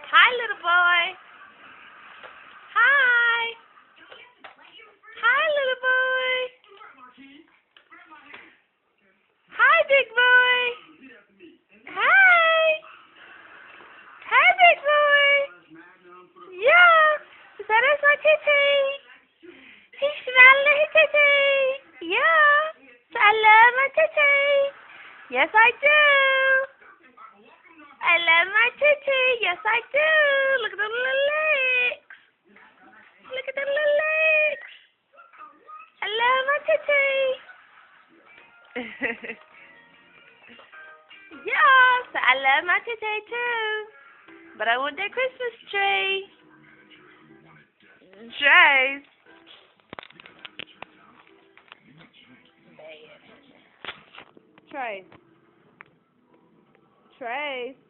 Hi, little boy. Hi. Hi, little boy. Hi, big boy. Hi. Hi, big boy. Yeah. That is my titty. He's smelling his titty. Yeah. I love my titty. Yes, I do. I love my titty. Yes, I do. Look at the little legs. Look at the little legs. I love my titty. Yes, I love my titty too. But I want that Christmas tree. Trace. Trace. Trace.